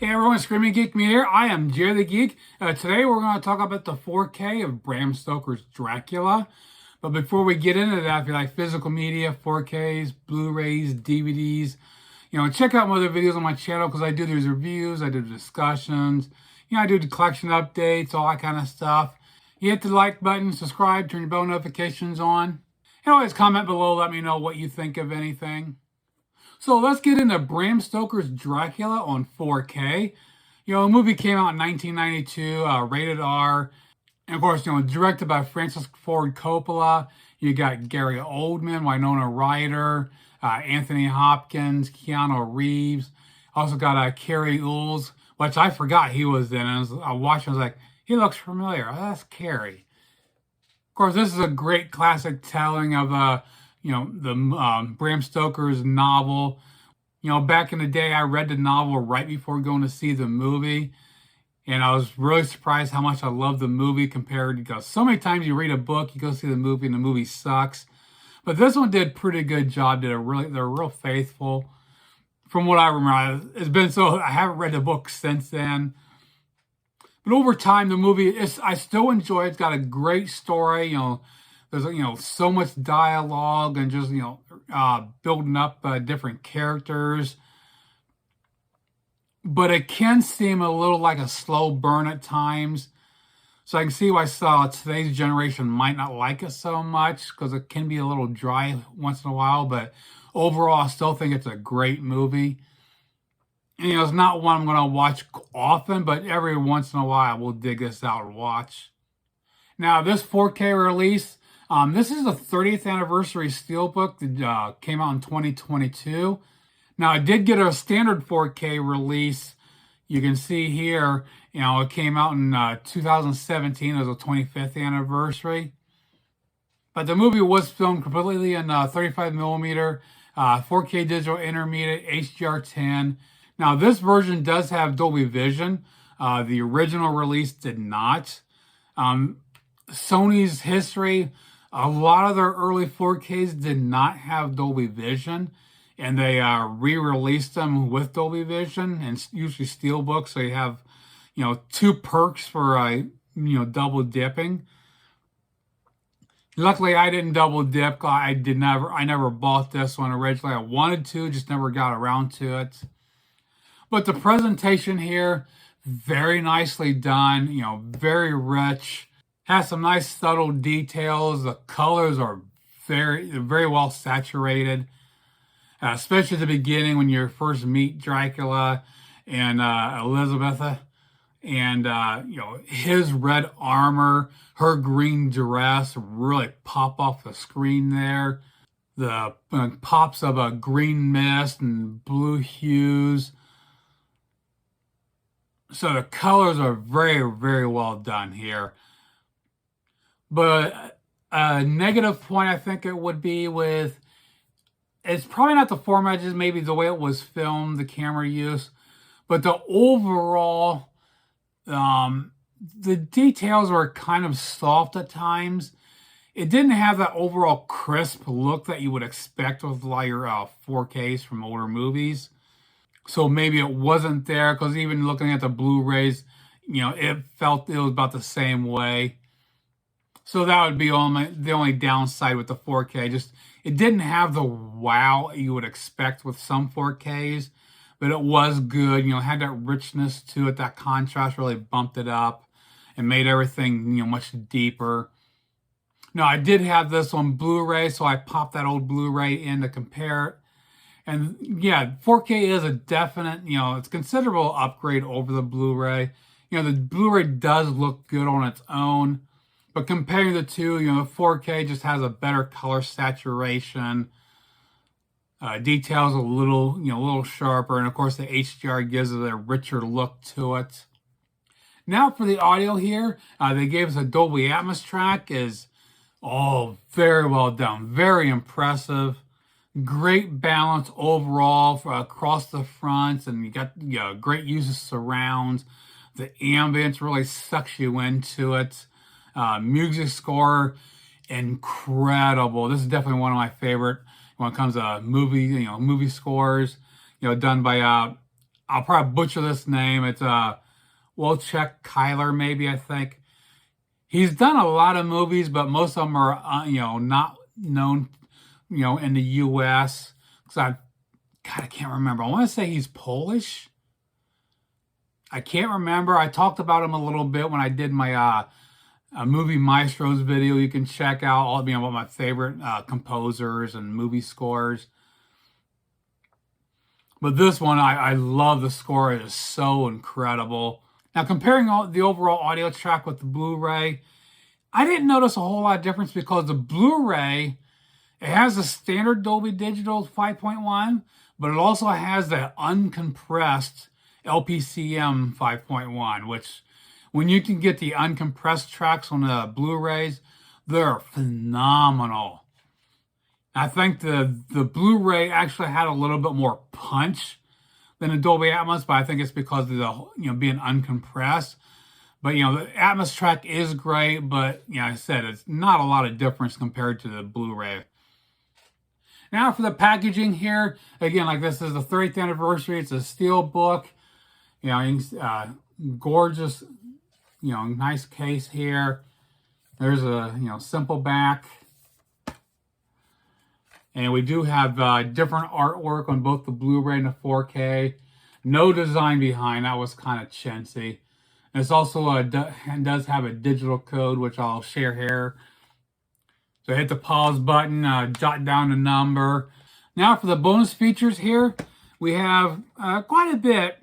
Hey everyone, Screaming Geek Me here. I am Jerry the Geek. Today we're going to talk about the 4K of Bram Stoker's Dracula. But before we get into that, if you like physical media, 4Ks, Blu-rays, DVDs, check out my other videos on my channel because I do these reviews, I do discussions, I do the collection updates, all that kind of stuff. You hit the like button, subscribe, turn your bell notifications on. And always comment below, let me know what you think of anything. So let's get into Bram Stoker's Dracula on 4K. The movie came out in 1992, rated R. And of course, directed by Francis Ford Coppola. You got Gary Oldman, Winona Ryder, Anthony Hopkins, Keanu Reeves. Also got Carrie Ells, which I forgot he was in. And I watched, I was like, he looks familiar. Oh, that's Carrie. Of course, this is a great classic telling of Bram Stoker's novel. Back in the day, I read the novel right before going to see the movie. And I was really surprised how much I love the movie compared to so many times you read a book, you go see the movie, and the movie sucks. But this one did a pretty good job. They're real faithful. From what I remember, it's been I haven't read the book since then. But over time, the movie I still enjoy it. It's got a great story. There's so much dialogue and just building up different characters. But it can seem a little like a slow burn at times. So I can see why today's generation might not like it so much because it can be a little dry once in a while. But overall, I still think it's a great movie. And, it's not one I'm going to watch often, but every once in a while, I will dig this out and watch. Now, this 4K release, this is the 30th anniversary Steelbook that came out in 2022. Now, I did get a standard 4K release. You can see here, it came out in 2017 as a 25th anniversary. But the movie was filmed completely in 35 millimeter, 4K digital intermediate, HDR10. Now, this version does have Dolby Vision. The original release did not. Sony's history, a lot of their early 4Ks did not have Dolby Vision, and they re-released them with Dolby Vision and usually Steelbook, so you have, two perks for, double dipping. Luckily, I didn't double dip. I never bought this one originally. I wanted to, just never got around to it. But the presentation here, very nicely done, very rich. Has some nice subtle details. The colors are very well saturated, especially at the beginning when you first meet Dracula and Elizabeth, and his red armor, her green dress really pop off the screen there. The pops of a green mist and blue hues. So the colors are very well done here. But a negative point I think it would be with, it's probably not the format, just maybe the way it was filmed, the camera use, but the overall, the details were kind of soft at times. It didn't have that overall crisp look that you would expect with like your 4Ks from older movies. So maybe it wasn't there because even looking at the Blu-rays, it felt it was about the same way. So that would be the only downside with the 4K. Just it didn't have the wow you would expect with some 4Ks, but it was good. It had that richness to it. That contrast really bumped it up and made everything much deeper. Now I did have this on Blu-ray, so I popped that old Blu-ray in to compare it. And yeah, 4K is a definite, it's a considerable upgrade over the Blu-ray. The Blu-ray does look good on its own. But comparing the two, the 4K just has a better color saturation. Details a little sharper. And of course, the HDR gives it a richer look to it. Now for the audio here, they gave us a Dolby Atmos track. Is all very well done. Very impressive. Great balance overall across the fronts. And you got great use of surrounds. The ambience really sucks you into it. Music score, incredible. This is definitely one of my favorite when it comes to movie scores. Done by I'll probably butcher this name. It's Wojciech Kyler, maybe, I think. He's done a lot of movies, but most of them are, not known, in the U.S. Because I can't remember. I want to say he's Polish. I can't remember. I talked about him a little bit when I did my movie maestros video. You can check out all about my favorite composers and movie scores. But this one, I love the score. It is so incredible. Now, comparing the overall audio track with the Blu-ray, I didn't notice a whole lot of difference because the Blu-ray, it has a standard Dolby Digital 5.1, but it also has the uncompressed LPCM 5.1, which when you can get the uncompressed tracks on the Blu-rays, they're phenomenal. I think the Blu-ray actually had a little bit more punch than the Dolby Atmos, but I think it's because of the being uncompressed. But the Atmos track is great, but like I said, it's not a lot of difference compared to the Blu-ray. Now for the packaging here, again, like this is the 30th anniversary. It's a Steelbook. Gorgeous, nice case here. There's a, simple back. And we do have different artwork on both the Blu-ray and the 4K. No design behind. That was kind of chintzy. And it's also does have a digital code, which I'll share here. So hit the pause button, jot down the number. Now for the bonus features here, we have quite a bit.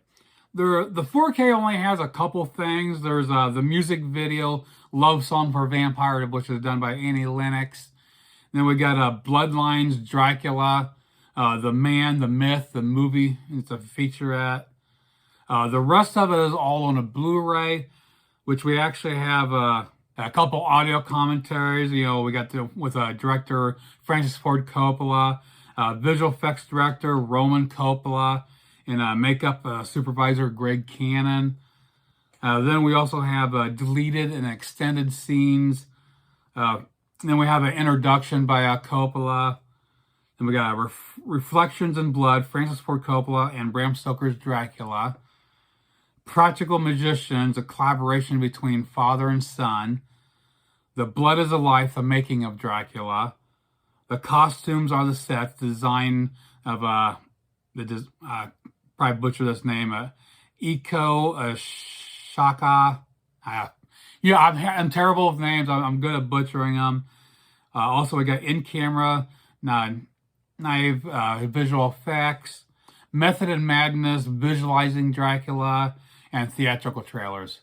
The 4K only has a couple things. There's the music video, Love Song for a Vampire, which is done by Annie Lennox. Then we got Bloodlines, Dracula, The Man, The Myth, the movie. It's a featurette. The rest of it is all on a Blu-ray, which we actually have a couple audio commentaries. We got with director Francis Ford Coppola, visual effects director Roman Coppola, and makeup supervisor Greg Cannon. Then we also have deleted and extended scenes. Then we have an introduction by Coppola. Then we got Reflections in Blood, Francis Ford Coppola and Bram Stoker's Dracula. Practical Magicians, a collaboration between father and son. The Blood is a Life, the making of Dracula. The costumes are the sets, design of probably butcher this name, Iko Shaka. I'm terrible with names. I'm good at butchering them. Also, we got in-camera, naive visual effects, Method and Madness, visualizing Dracula, and theatrical trailers.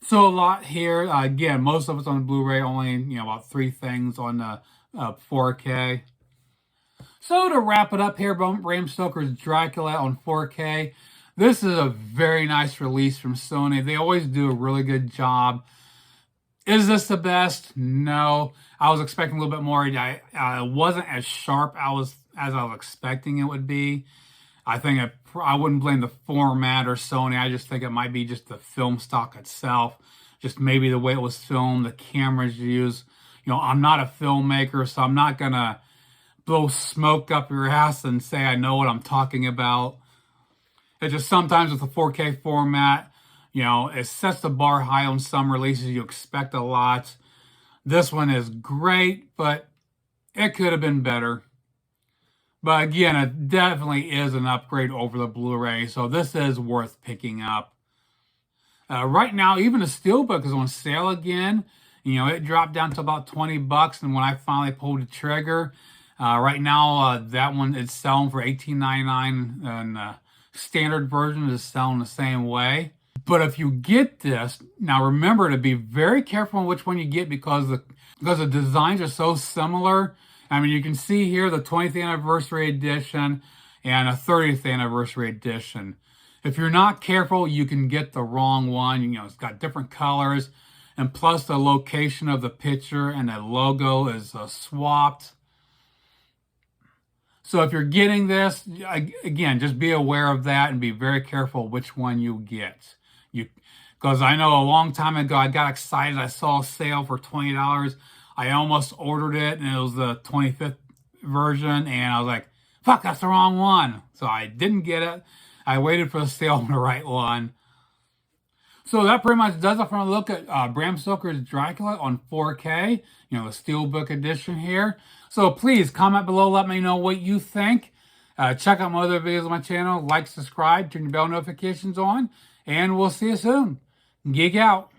So a lot here. Again, most of it's on the Blu-ray, only about 3 things on the 4K. So to wrap it up here, Bram Stoker's Dracula on 4K. This is a very nice release from Sony. They always do a really good job. Is this the best? No. I was expecting a little bit more. It wasn't as sharp as I was expecting it would be. I think I wouldn't blame the format or Sony. I just think it might be just the film stock itself. Just maybe the way it was filmed, the cameras used. I'm not a filmmaker, so I'm not going to blow smoke up your ass and say I know what I'm talking about. It's just sometimes with the 4K format, it sets the bar high on some releases. You expect a lot. This one is great, but it could have been better. But again, it definitely is an upgrade over the Blu-ray, so this is worth picking up. Right now, even the Steelbook is on sale again. It dropped down to about $20, and when I finally pulled the trigger, right now that one is selling for $18.99, and the standard version is selling the same way. But if you get this, now remember to be very careful on which one you get because the designs are so similar. I mean, you can see here the 20th anniversary edition and a 30th anniversary edition. If you're not careful, you can get the wrong one. It's got different colors, and plus the location of the picture and the logo is swapped. So if you're getting this, again, just be aware of that and be very careful which one you get. Because I know a long time ago, I got excited. I saw a sale for $20. I almost ordered it, and it was the 25th version, and I was like, fuck, that's the wrong one. So I didn't get it. I waited for the sale on the right one. So that pretty much does it for a look at Bram Stoker's Dracula on 4K, the Steelbook edition here. So please comment below, let me know what you think. Check out my other videos on my channel, like, subscribe, turn your bell notifications on, and we'll see you soon. Geek out.